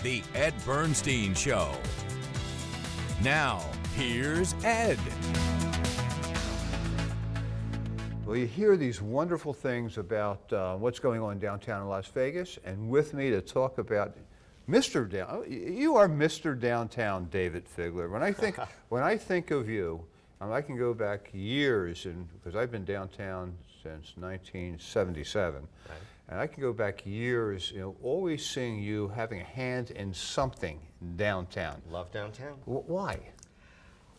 The Ed Bernstein Show. Now, here's Ed. Well, you hear these wonderful things about what's going on downtown in Las Vegas, and with me to talk about you are Mr. Downtown, Dayvid Figler. When I think of you, I can go back years, because I've been downtown since 1977, right. And I can go back years, always seeing you having a hand in something downtown. Love downtown. Why?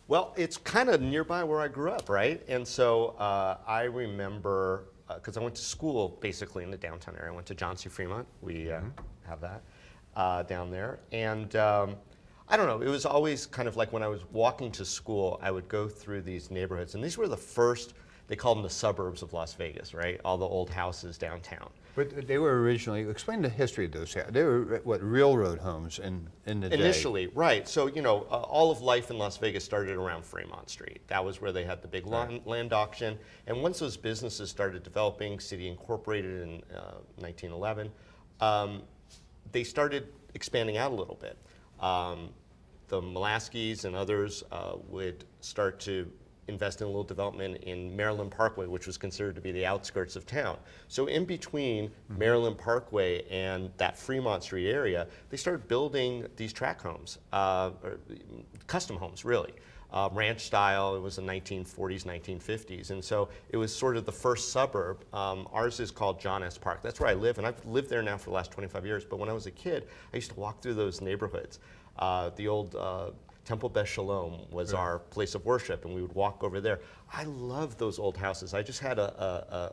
Well, it's kind of nearby where I grew up, right? And so I remember, because I went to school basically in the downtown area. I went to John C. Fremont. We have that down there. And I don't know, it was always kind of like when I was walking to school, I would go through these neighborhoods. And these were the first, they called them the suburbs of Las Vegas, right? All the old houses downtown. But they were originally, explain the history of those houses. They were, railroad homes in the day? Initially, right. So, all of life in Las Vegas started around Fremont Street. That was where they had the big land auction. And once those businesses started developing, City Incorporated in 1911, they started expanding out a little bit. The Molaskis and others would start to invest in a little development in Maryland Parkway, which was considered to be the outskirts of town. So in between Maryland Parkway and that Fremont Street area, they started building these tract homes, or custom homes really. Ranch style, it was the 1940s, 1950s. And so it was sort of the first suburb. Ours is called John S. Park. That's where I live, and I've lived there now for the last 25 years. But when I was a kid, I used to walk through those neighborhoods. The old Temple Beth Shalom was our place of worship, and we would walk over there. I love those old houses. I just had a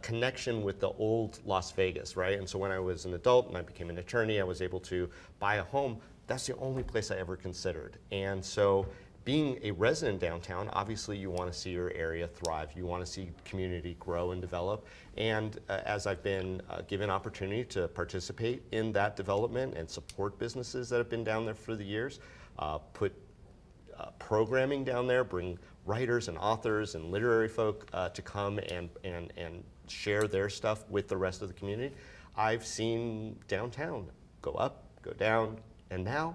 connection with the old Las Vegas, right? And so when I was an adult and I became an attorney, I was able to buy a home. That's the only place I ever considered. And so being a resident downtown, obviously you want to see your area thrive. You want to see community grow and develop. And as I've been given opportunity to participate in that development and support businesses that have been down there for the years, put programming down there, bring writers and authors and literary folk to come and share their stuff with the rest of the community, I've seen downtown go up, go down, and now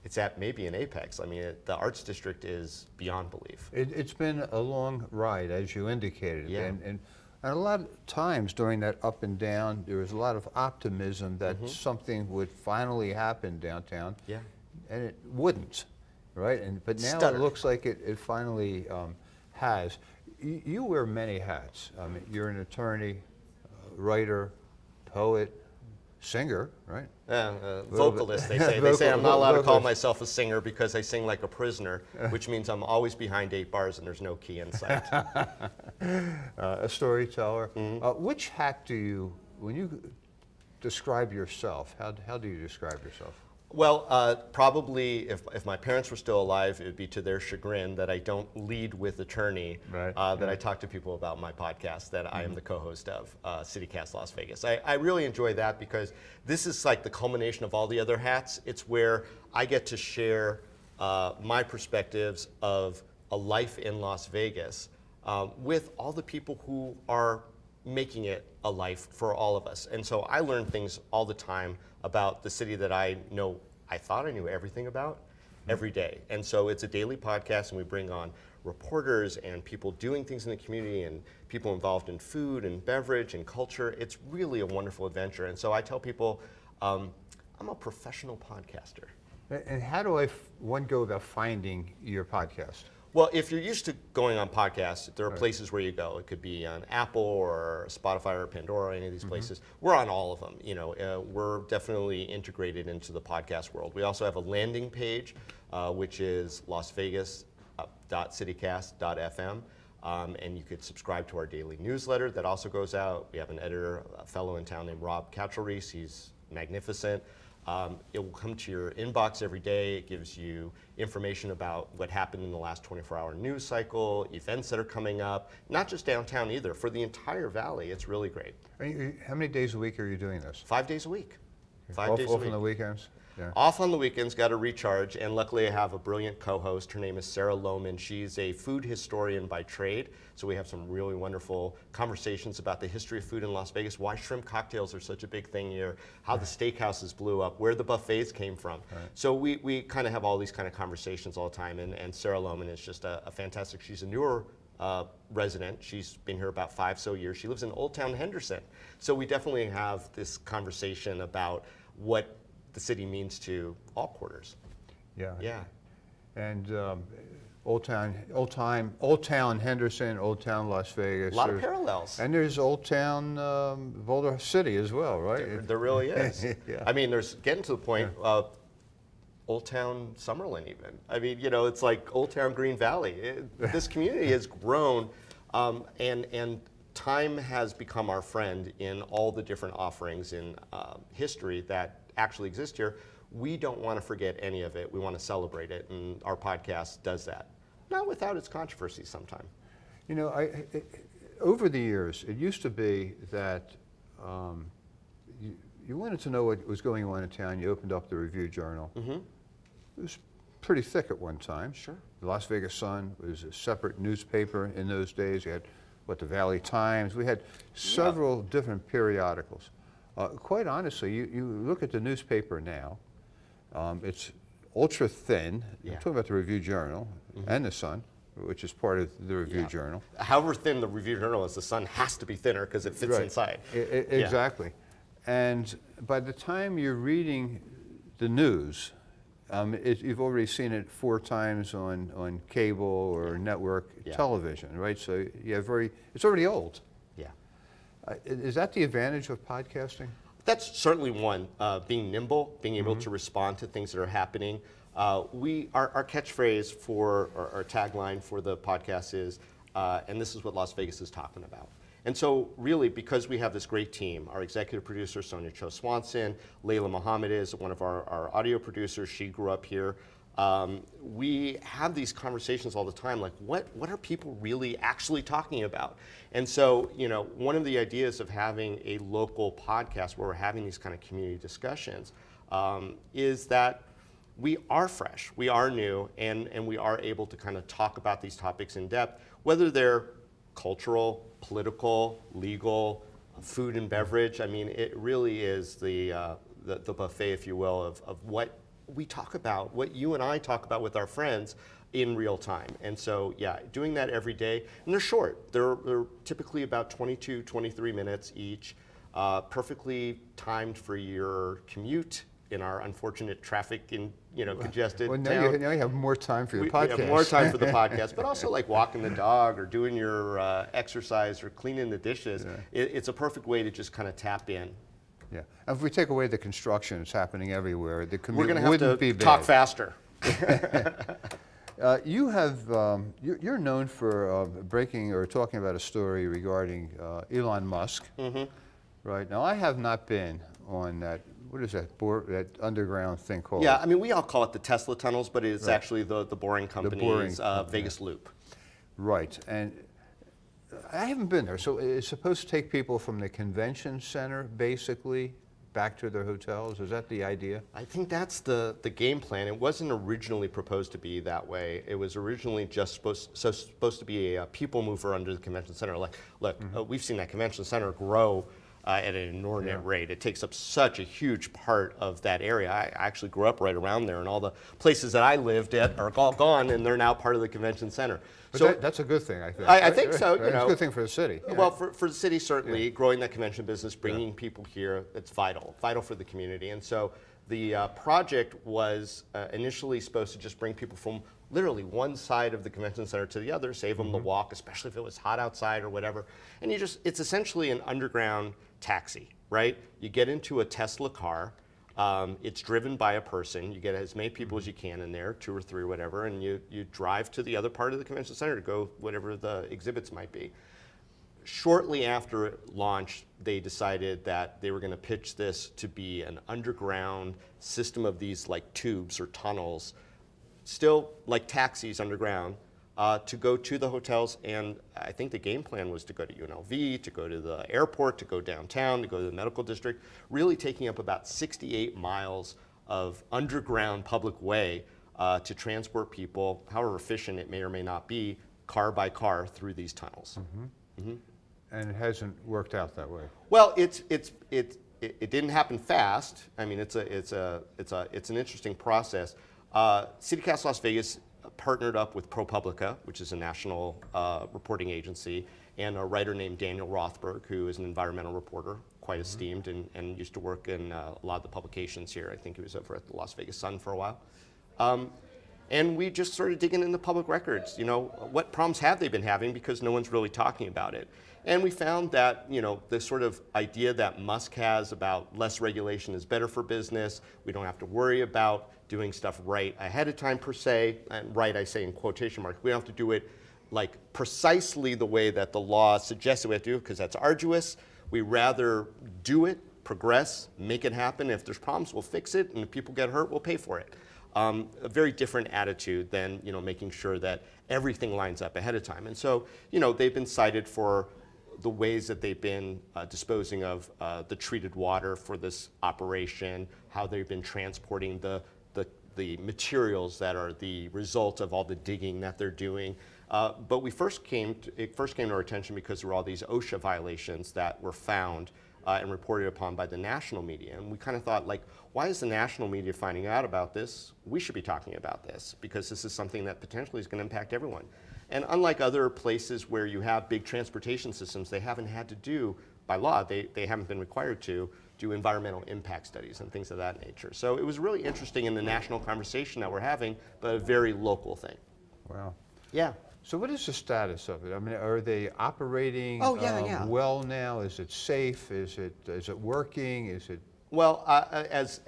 it's at maybe an apex. I mean, the Arts District is beyond belief. It's been a long ride, as you indicated. Yeah. And a lot of times during that up and down, there was a lot of optimism that something would finally happen downtown. Yeah. And it wouldn't, right? But now it looks like it finally has. You wear many hats. I mean, you're an attorney, writer, poet, singer, right? Vocalist, they say. They say I'm not allowed to call myself a singer because I sing like a prisoner, which means I'm always behind 8 bars and there's no key in sight. A storyteller. Which hat do you, when you describe yourself, how do you describe yourself? Well, probably if my parents were still alive, it would be to their chagrin that I don't lead with attorney, that I talk to people about my podcast that I am the co-host of, CityCast Las Vegas. I really enjoy that because this is like the culmination of all the other hats. It's where I get to share my perspectives of a life in Las Vegas with all the people who are making it a life for all of us. And so I learn things all the time about the city that I thought I knew everything about every day. And so it's a daily podcast, and we bring on reporters and people doing things in the community and people involved in food and beverage and culture. It's really a wonderful adventure. And so I tell people, I'm a professional podcaster. And how do one go about finding your podcast? Well, if you're used to going on podcasts, there are places where you go. It could be on Apple or Spotify or Pandora, any of these places. We're on all of them. We're definitely integrated into the podcast world. We also have a landing page, which is lasvegas.citycast.fm. And you could subscribe to our daily newsletter that also goes out. We have an editor, a fellow in town named Rob Cacciarese. He's magnificent. It will come to your inbox every day. It gives you information about what happened in the last 24-hour news cycle, events that are coming up, not just downtown either, for the entire valley. It's really great. How many days a week are you doing this? 5 days a week. 5 days a week. Off on the weekends? Yeah. Off on the weekends, got to recharge, and luckily I have a brilliant co-host. Her name is Sarah Lohman. She's a food historian by trade, so we have some really wonderful conversations about the history of food in Las Vegas, why shrimp cocktails are such a big thing here, how the steakhouses blew up, where the buffets came from. Right. So we kind of have all these kind of conversations all the time, and Sarah Lohman is just a fantastic, she's a newer resident. She's been here about 5 years. She lives in Old Town Henderson. So we definitely have this conversation about what the city means to all quarters. Yeah. Yeah. And Old Town Henderson, Old Town Las Vegas. A lot of parallels. And there's Old Town Boulder City as well, right? There really is. Yeah. I mean, there's getting to the point of Old Town Summerlin even. I mean, you know, it's like Old Town Green Valley. This community has grown, and time has become our friend in all the different offerings in history that actually exist here. We don't want to forget any of it. We want to celebrate it, and our podcast does that. Not without its controversy sometime. You know, over the years, it used to be that you wanted to know what was going on in town. You opened up the Review Journal. Mm-hmm. It was pretty thick at one time. Sure. The Las Vegas Sun was a separate newspaper in those days. You had, the Valley Times. We had several different periodicals. Quite honestly, you look at the newspaper now, it's ultra thin. Yeah. I'm talking about the Review Journal and the Sun, which is part of the Review Journal. However thin the Review Journal is, the Sun has to be thinner because it fits inside. Exactly. And by the time you're reading the news, you've already seen it 4 times on cable or network television, right? So you have it's already old. Yeah. Is that the advantage of podcasting? That's certainly one, being nimble, being able to respond to things that are happening. Our catchphrase for, our tagline for the podcast is, and this is what Las Vegas is talking about. And so really, because we have this great team, our executive producer, Sonia Cho Swanson, Layla Muhammad is one of our audio producers. She grew up here. We have these conversations all the time, like what are people really actually talking about? And so, you know, one of the ideas of having a local podcast where we're having these kind of community discussions is that we are fresh, we are new, and we are able to kind of talk about these topics in depth, whether they're cultural, political, legal, food and beverage. I mean, it really is the buffet, if you will, of what we talk about, what you and I talk about with our friends in real time. And so, yeah, doing that every day. And they're short. They're typically about 22, 23 minutes each, perfectly timed for your commute in our unfortunate traffic in, congested town. Now you have more time for your podcast. We have more time for the podcast, but also like walking the dog or doing your exercise or cleaning the dishes. Yeah. It's a perfect way to just kind of tap in. Yeah. And if we take away the construction, it's happening everywhere. The commute We're going to have to be talk bad. faster. You're known for breaking or talking about a story regarding Elon Musk. Mm-hmm. Right. Now, I have not been on that. What is that underground thing called? Yeah, I mean, we all call it the Tesla tunnels, but it's actually the Boring Company's Vegas Loop. Right, and I haven't been there. So it's supposed to take people from the convention center, basically, back to their hotels? Is that the idea? I think that's the game plan. It wasn't originally proposed to be that way. It was originally just supposed to be a people mover under the convention center. Look, we've seen that convention center grow at an inordinate rate. It takes up such a huge part of that area. I actually grew up right around there, and all the places that I lived at are all gone, and they're now part of the convention center. But so that's a good thing, I think. I think so. Right? It's a good thing for the city. Well, for the city, certainly, growing that convention business, bringing people here, it's vital for the community. And so the project was initially supposed to just bring people from literally one side of the convention center to the other, save them the walk, especially if it was hot outside or whatever. And it's essentially an underground taxi, right? You get into a Tesla car. It's driven by a person. You get as many people as you can in there, 2 or 3 or whatever, and you drive to the other part of the convention center to go whatever the exhibits might be. Shortly after it launched, they decided that they were going to pitch this to be an underground system of these like tubes or tunnels, still like taxis underground, to go to the hotels. And I think the game plan was to go to UNLV, to go to the airport, to go downtown, to go to the medical district, really taking up about 68 miles of underground public way to transport people, however efficient it may or may not be, car by car through these tunnels. And it hasn't worked out that way. Well, it didn't happen fast. I mean, it's an interesting process. City Council Las Vegas partnered up with ProPublica, which is a national reporting agency, and a writer named Daniel Rothberg, who is an environmental reporter, quite esteemed, and used to work in a lot of the publications here. I think he was over at the Las Vegas Sun for a while. And we just started digging into public records. You know, what problems have they been having, because no one's really talking about it. And we found that, you know, the sort of idea that Musk has about less regulation is better for business. We don't have to worry about doing stuff right ahead of time per se. And right, I say in quotation marks. We don't have to do it like precisely the way that the law suggests we have to do, because that's arduous. We rather do it, progress, make it happen. If there's problems, we'll fix it. And if people get hurt, we'll pay for it. A very different attitude than, you know, making sure that everything lines up ahead of time. And so, you know, they've been cited for the ways that they've been disposing of the treated water for this operation, how they've been transporting the materials that are the result of all the digging that they're doing. But it first came to our attention because there were all these OSHA violations that were found and reported upon by the national media. And we kind of thought, like, why is the national media finding out about this? We should be talking about this, because this is something that potentially is going to impact everyone. And unlike other places where you have big transportation systems, they haven't had to do, by law, they haven't been required to do environmental impact studies and things of that nature. So it was really interesting in the national conversation that we're having, but a very local thing. Wow. Yeah. So what is the status of it? I mean, are they operating yeah. well now? Is it safe? Is it working? Is it? Well, as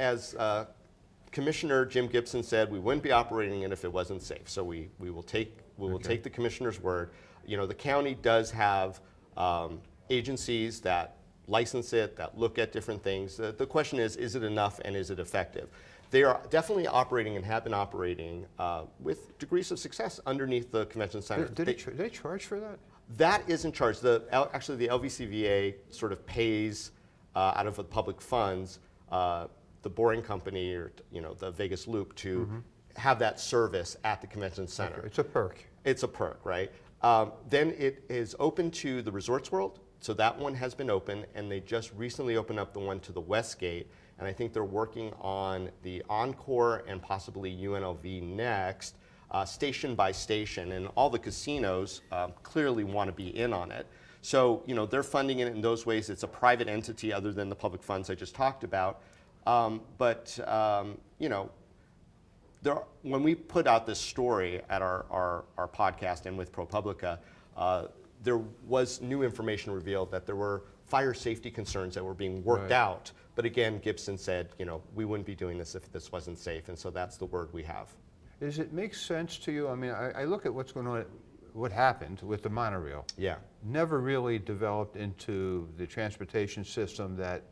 Commissioner Jim Gibson said, we wouldn't be operating it if it wasn't safe. So we will take take the commissioner's word. You know, the county does have agencies that license it, that look at different things. The question is it enough and is it effective? They are definitely operating and have been operating with degrees of success underneath the convention center. Did they charge for that? That isn't charged. Actually, the LVCVA sort of pays out of the public funds the boring company, or the Vegas Loop, to have that service at the convention center. Okay. It's a perk. It's a perk, right? Then it is open to the Resorts World. So that one has been open, and they just recently opened up the one to the Westgate. And I think they're working on the Encore and possibly UNLV next, station by station. And all the casinos clearly want to be in on it. So, they're funding it in those ways. It's a private entity other than the public funds I just talked about. When we put out this story at our podcast and with ProPublica, there was new information revealed that there were fire safety concerns that were being worked out. But again, Gibson said, we wouldn't be doing this if this wasn't safe. And so that's the word we have. Does it make sense to you? I mean, I look at what's going on, what happened with the monorail. Yeah. Never really developed into the transportation system that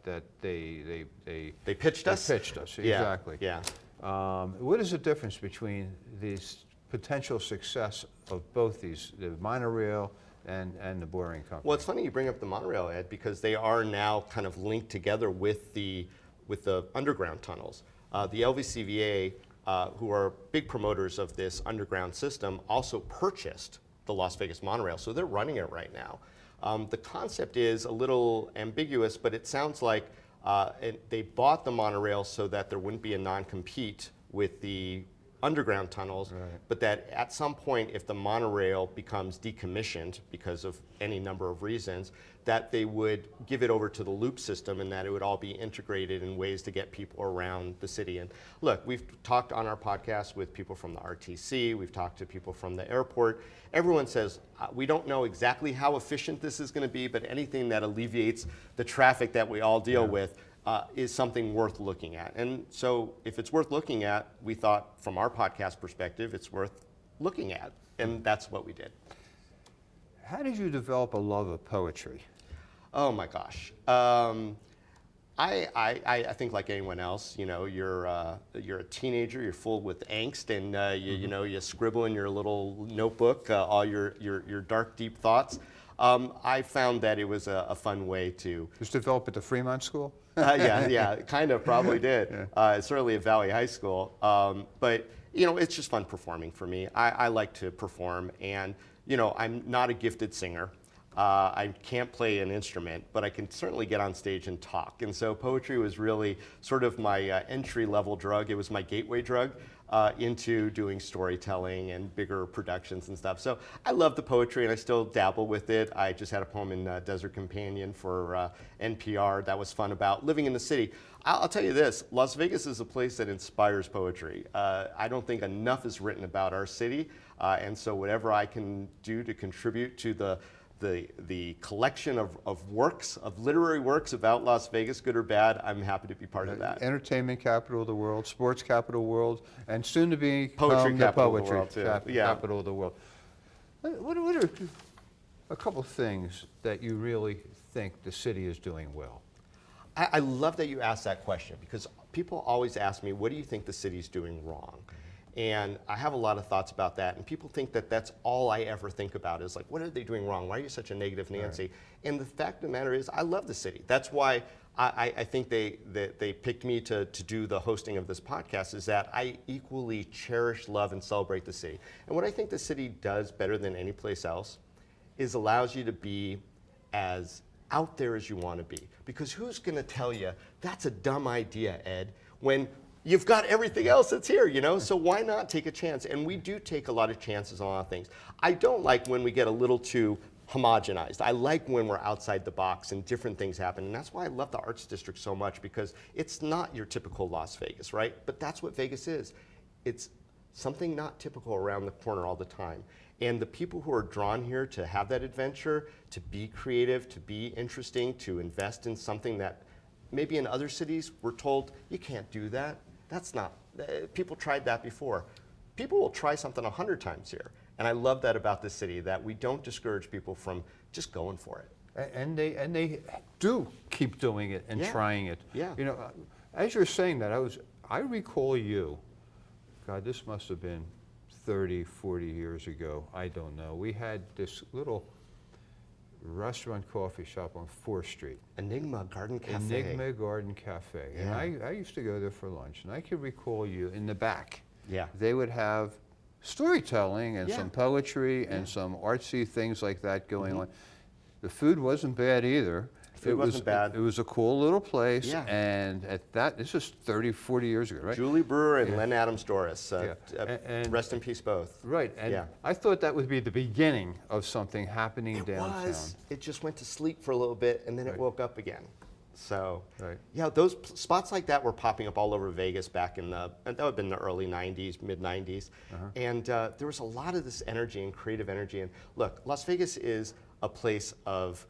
they pitched us? They pitched us, yeah. Exactly. Yeah. What is the difference between these potential success of both these, the monorail and the boring company? Well, it's funny you bring up the monorail, Ed, because they are now kind of linked together with the underground tunnels. The LVCVA, who are big promoters of this underground system, also purchased the Las Vegas monorail, so they're running it right now. The concept is a little ambiguous, but it sounds like they bought the monorail so that there wouldn't be a non-compete with the underground tunnels, but that at some point, if the monorail becomes decommissioned because of any number of reasons, that they would give it over to the loop system, and that it would all be integrated in ways to get people around the city. And look, we've talked on our podcast with people from the RTC, we've talked to people from the airport. Everyone says, we don't know exactly how efficient this is going to be, but anything that alleviates the traffic that we all deal with is something worth looking at. And so if it's worth looking at, we thought from our podcast perspective, it's worth looking at. And that's what we did. How did you develop a love of poetry? Oh my gosh. I think like anyone else, you're a teenager, you're full with angst, and you scribble in your little notebook all your dark, deep thoughts. I found that it was a fun way to. It was developed at the Fremont School? Yeah, kind of probably did. Certainly at Valley High School. But, it's just fun performing for me. I like to perform, and, I'm not a gifted singer. I can't play an instrument, but I can certainly get on stage and talk. And so poetry was really sort of my entry-level drug. It was my gateway drug into doing storytelling and bigger productions and stuff. So I love the poetry, and I still dabble with it. I just had a poem in Desert Companion for NPR that was fun about living in the city. I'll tell you this, Las Vegas is a place that inspires poetry. I don't think enough is written about our city, and so whatever I can do to contribute to the collection of works, of literary works about Las Vegas, good or bad, I'm happy to be part of that. Entertainment capital of the world, sports capital of the world, and soon to be Poetry the capital of the poetry world, too. capital of the world. What are a couple of things that you really think the city is doing well? I love that you asked that question, because people always ask me, what do you think the city's doing wrong? And I have a lot of thoughts about that, and people think that that's all I ever think about is like, what are they doing wrong? Why are you such a negative Nancy? Right. And the fact of the matter is, I love the city. That's why I think they picked me to do the hosting of this podcast, is that I equally cherish, love, and celebrate the city. And what I think the city does better than any place else is allows you to be as out there as you want to be. Because who's going to tell you, that's a dumb idea, Ed, when you've got everything else that's here, So why not take a chance? And we do take a lot of chances on a lot of things. I don't like when we get a little too homogenized. I like when we're outside the box and different things happen. And that's why I love the Arts District so much, because it's not your typical Las Vegas, right? But that's what Vegas is. It's something not typical around the corner all the time. And the people who are drawn here to have that adventure, to be creative, to be interesting, to invest in something that maybe in other cities we're told, you can't do that. That's not, people tried that before. People will try something 100 times here. And I love that about this city, that we don't discourage people from just going for it. And they do keep doing it and trying it. Yeah. As you're saying that, I recall you, God, this must have been 30, 40 years ago, I don't know. We had this little restaurant coffee shop on 4th Street. Enigma Garden Cafe. Enigma Garden Cafe. Yeah. And I used to go there for lunch, and I could recall you in the back. Yeah. They would have storytelling and some poetry and some artsy things like that going on. The food wasn't bad either. It wasn't bad. It was a cool little place. Yeah. And at that, this is 30, 40 years ago, right? Julie Brewer and Len Adams Doris. And rest in peace both. Right. And I thought that would be the beginning of something happening downtown. It just went to sleep for a little bit, and then it woke up again. So, right. Yeah, those spots like that were popping up all over Vegas back in that would have been the early 90s, mid 90s. And there was a lot of this energy and creative energy. And look, Las Vegas is a place of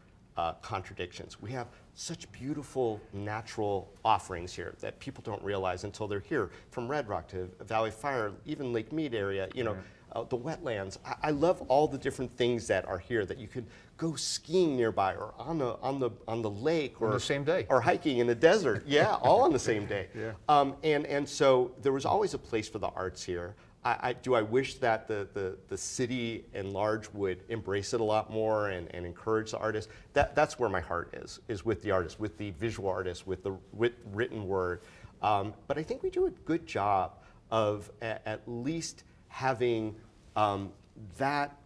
contradictions. We have such beautiful natural offerings here that people don't realize until they're here, from Red Rock to Valley Fire, even Lake Mead area, the wetlands. I love all the different things that are here that you could go skiing nearby, or on the lake, or on the same day, or hiking in the desert. Yeah, all on the same day. Yeah. And so there was always a place for the arts here. I wish that the city in large would embrace it a lot more and encourage the artists. That's where my heart is with the artists, with the visual artists, with the written word. But I think we do a good job of at least having that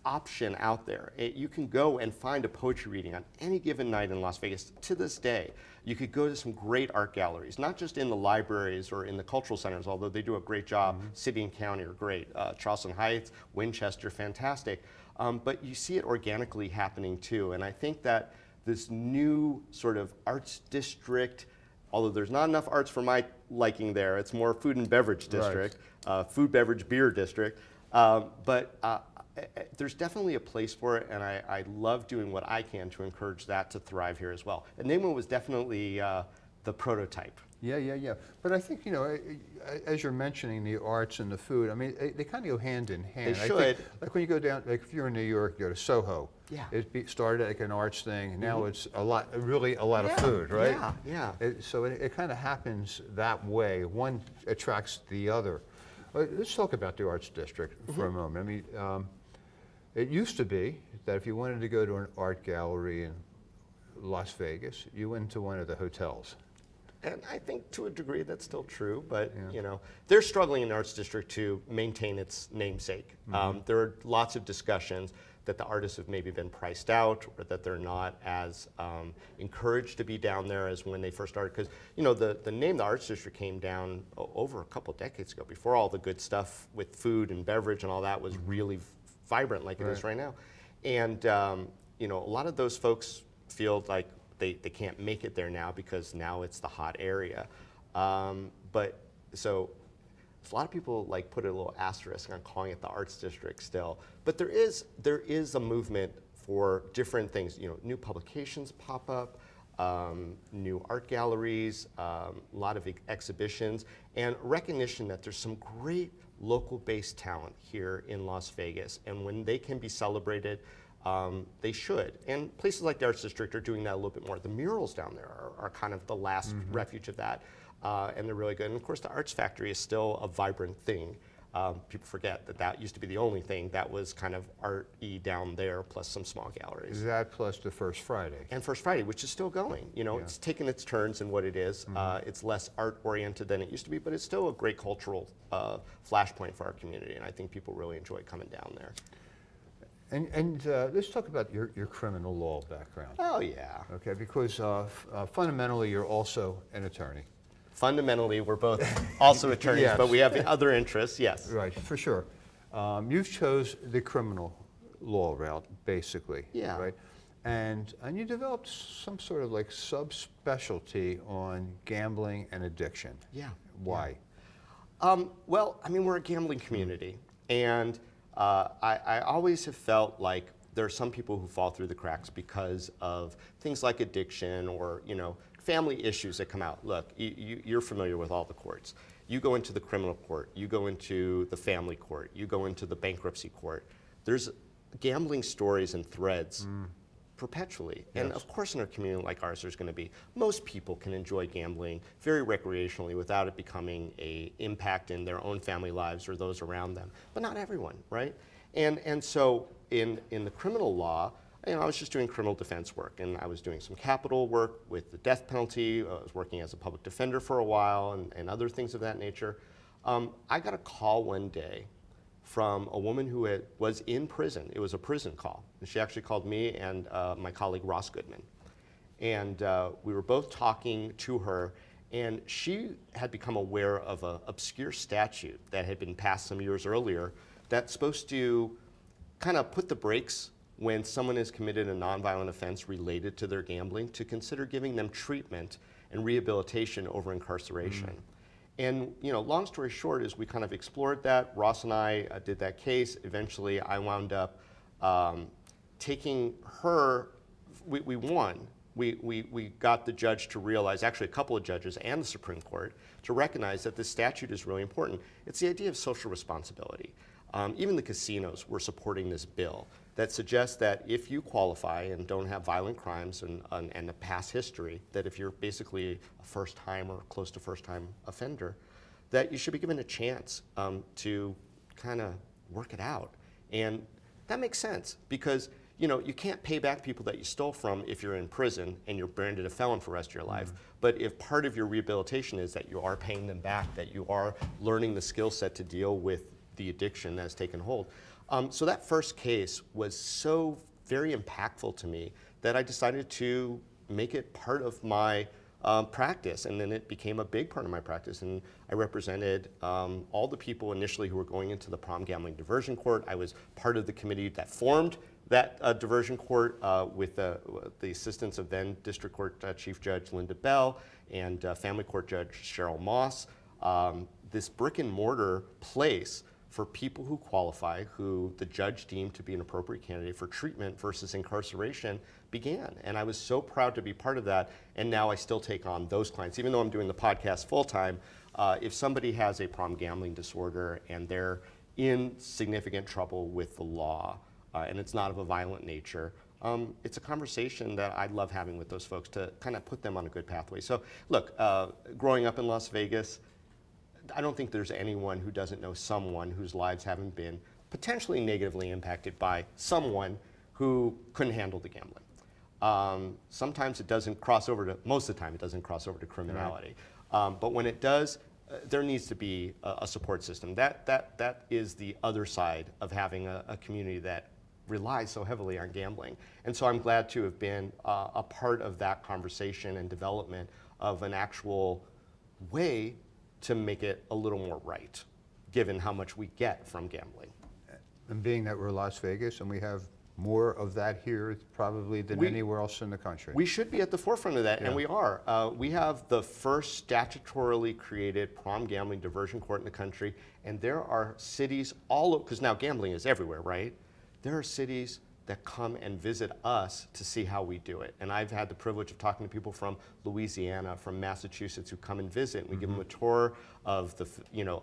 option out there. You can go and find a poetry reading on any given night in Las Vegas to this day. You could go to some great art galleries, not just in the libraries or in the cultural centers, although they do a great job. City and county are great. Charleston Heights, Winchester, fantastic. But you see it organically happening too. And I think that this new sort of arts district, although there's not enough arts for my liking there, it's more food and beverage district, food, beverage, beer district. But there's definitely a place for it, and I love doing what I can to encourage that to thrive here as well. Enigma was definitely the prototype. Yeah. But I think, as you're mentioning the arts and the food, I mean, they kind of go hand in hand. They should. I think, like when you go down, like if you're in New York, you go to Soho. Yeah. It started like an arts thing, and now it's really a lot of food, right? Yeah. So it kind of happens that way. One attracts the other. Let's talk about the Arts District for a moment. I mean, It used to be that if you wanted to go to an art gallery in Las Vegas, you went to one of the hotels. And I think to a degree that's still true, but Yeah. you know, they're struggling in the Arts District to maintain its namesake. There are lots of discussions that the artists have maybe been priced out, or that they're not as encouraged to be down there as when they first started. Because you know, the name the Arts District came down over a couple decades ago, before all the good stuff with food and beverage and all that was really vibrant like it is right now. And you know, a lot of those folks feel like they can't make it there now because now it's the hot area. But so a lot of people like put a little asterisk on calling it the Arts District still. But there is a movement for different things. You know, new publications pop up, new art galleries, a lot of exhibitions, and recognition that there's some great local-based talent here in Las Vegas. And when they can be celebrated, they should. And places like the Arts District are doing that a little bit more. The murals down there are kind of the last refuge of that, and they're really good. And of course, the Arts Factory is still a vibrant thing. People forget that used to be the only thing that was kind of art-y down there, plus some small galleries. That plus the First Friday. And First Friday, which is still going. You know, it's taken its turns in what it is. It's less art-oriented than it used to be, but it's still a great cultural flashpoint for our community, and I think people really enjoy coming down there. And let's talk about your criminal law background. Oh, yeah. Okay, because fundamentally you're also an attorney. Fundamentally, we're both also attorneys, Yes. but we have other interests, yes. Right, for sure. You've chose the criminal law route, basically. Yeah. Right, and you developed some sort of like subspecialty on gambling and addiction. Yeah. Why? Well, I mean, we're a gambling community, and I always have felt like there are some people who fall through the cracks because of things like addiction or, you know, family issues that come out. Look, you're familiar with all the courts. You go into the criminal court, you go into the family court, you go into the bankruptcy court. There's gambling stories and threads perpetually. And of course in a community like ours, there's going to be, most people can enjoy gambling very recreationally without it becoming an impact in their own family lives or those around them, but not everyone, right? And so in the criminal law, you know, I was just doing criminal defense work, and I was doing some capital work with the death penalty. I was working as a public defender for a while and other things of that nature. I got a call one day from a woman who was in prison. It was a prison call. And she actually called me and my colleague Ross Goodman. And we were both talking to her, and she had become aware of an obscure statute that had been passed some years earlier that's supposed to kind of put the brakes when someone has committed a nonviolent offense related to their gambling, to consider giving them treatment and rehabilitation over incarceration. And you know, long story short is we kind of explored that. Ross and I did that case. Eventually I wound up taking her, we won. We got the judge to realize, actually a couple of judges and the Supreme Court, to recognize that this statute is really important. It's the idea of social responsibility. Even the casinos were supporting this bill that suggests that if you qualify and don't have violent crimes and a past history, that if you're basically a first-time or close to first-time offender, that you should be given a chance to kind of work it out. And that makes sense because, you know, you can't pay back people that you stole from if you're in prison and you're branded a felon for the rest of your life. But if part of your rehabilitation is that you are paying them back, that you are learning the skill set to deal with the addiction that has taken hold. So that first case was so very impactful to me that I decided to make it part of my practice, and then it became a big part of my practice. And I represented all the people initially who were going into the prom gambling diversion court. I was part of the committee that formed that diversion court with the assistance of then District Court Chief Judge Linda Bell and Family Court Judge Cheryl Moss. This brick and mortar place for people who qualify, who the judge deemed to be an appropriate candidate for treatment versus incarceration, began. And I was so proud to be part of that, and now I still take on those clients. Even though I'm doing the podcast full-time, if somebody has a prom gambling disorder and they're in significant trouble with the law, and it's not of a violent nature, it's a conversation that I love having with those folks to kind of put them on a good pathway. So look, growing up in Las Vegas, I don't think there's anyone who doesn't know someone whose lives haven't been potentially negatively impacted by someone who couldn't handle the gambling. Sometimes it doesn't cross over to, most of the time it doesn't cross over to criminality. But when it does, there needs to be a support system. That is the other side of having a community that relies so heavily on gambling. And so I'm glad to have been a part of that conversation and development of an actual way to make it a little more right, given how much we get from gambling. And being that we're Las Vegas and we have more of that here probably than anywhere else in the country. We should be at the forefront of that, Yeah. and we are. We have the first statutorily created prom gambling diversion court in the country, and there are cities all over, because now gambling is everywhere, right? There are cities that come and visit us to see how we do it. And I've had the privilege of talking to people from Louisiana, from Massachusetts, who come and visit. And we give them a tour of the,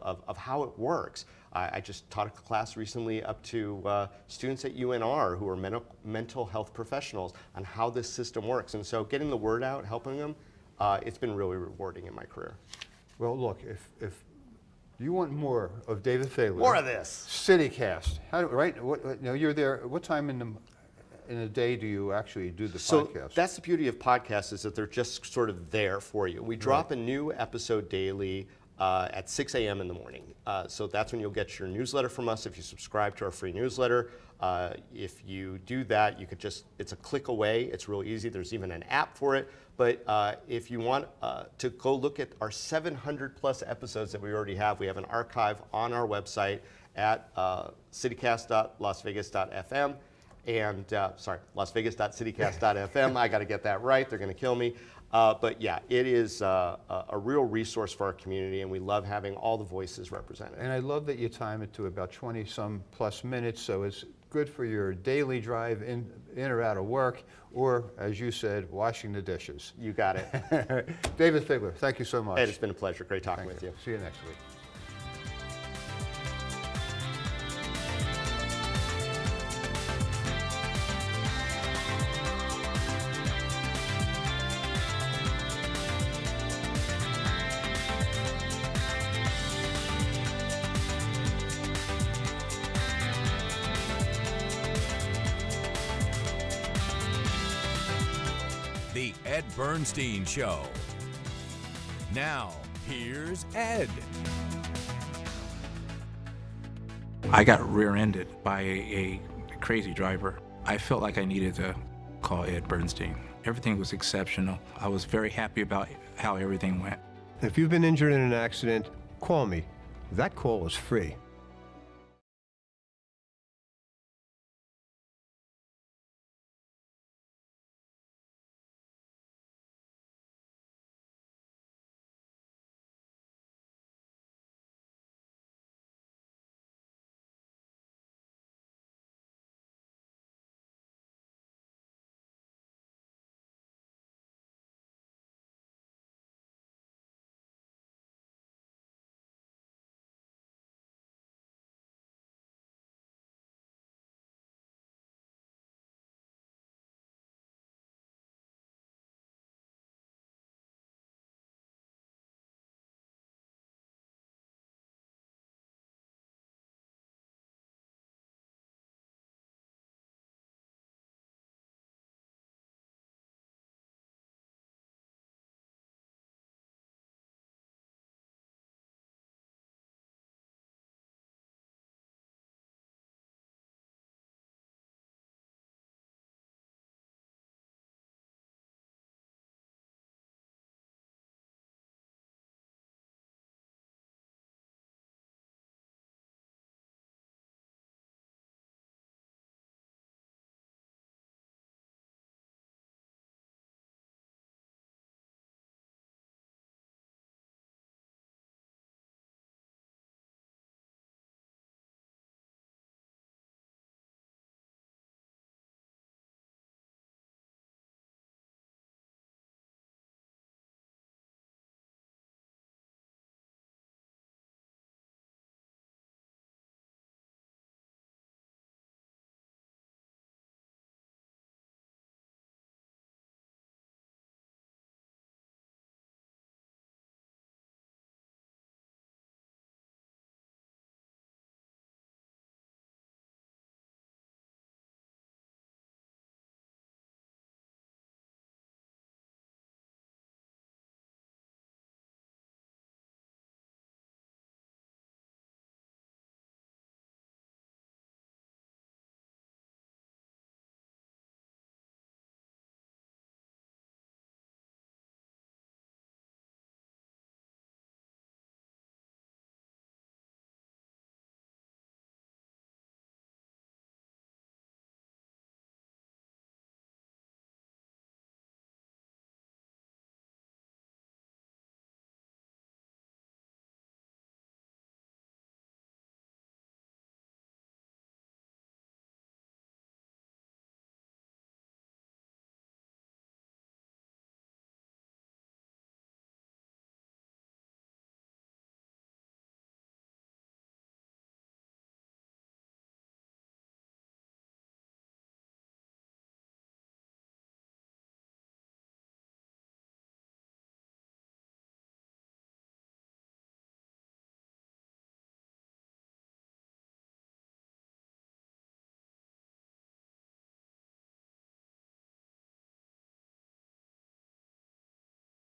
of how it works. I just taught a class recently up to students at UNR who are mental health professionals on how this system works. And so getting the word out, helping them, it's been really rewarding in my career. Well, look, if you want more of Dayvid Figler, More of this. CityCast, right? You're there. What time in the day do you actually do the podcast? So that's the beauty of podcasts, is that they're just sort of there for you. We drop a new episode daily at 6 a.m. in the morning. So that's when you'll get your newsletter from us if you subscribe to our free newsletter. If you do that, you could just, it's a click away. It's real easy. There's even an app for it. But if you want to go look at our 700 plus episodes that we already have, we have an archive on our website at citycast.lasvegas.fm. And lasvegas.citycast.fm. I got to get that right. They're going to kill me. But yeah, it is a real resource for our community, and we love having all the voices represented. And I love that you time it to about 20-some plus minutes, so it's good for your daily drive in or out of work, or, as you said, washing the dishes. You got it. Dayvid Figler, thank you so much. Ed, it's been a pleasure. Great talking Thank with you. See you next week. The Ed Bernstein Show. Now, here's Ed. I got rear-ended by a crazy driver. I felt like I needed to call Ed Bernstein. Everything was exceptional. I was very happy about how everything went. If you've been injured in an accident, call me. That call is free.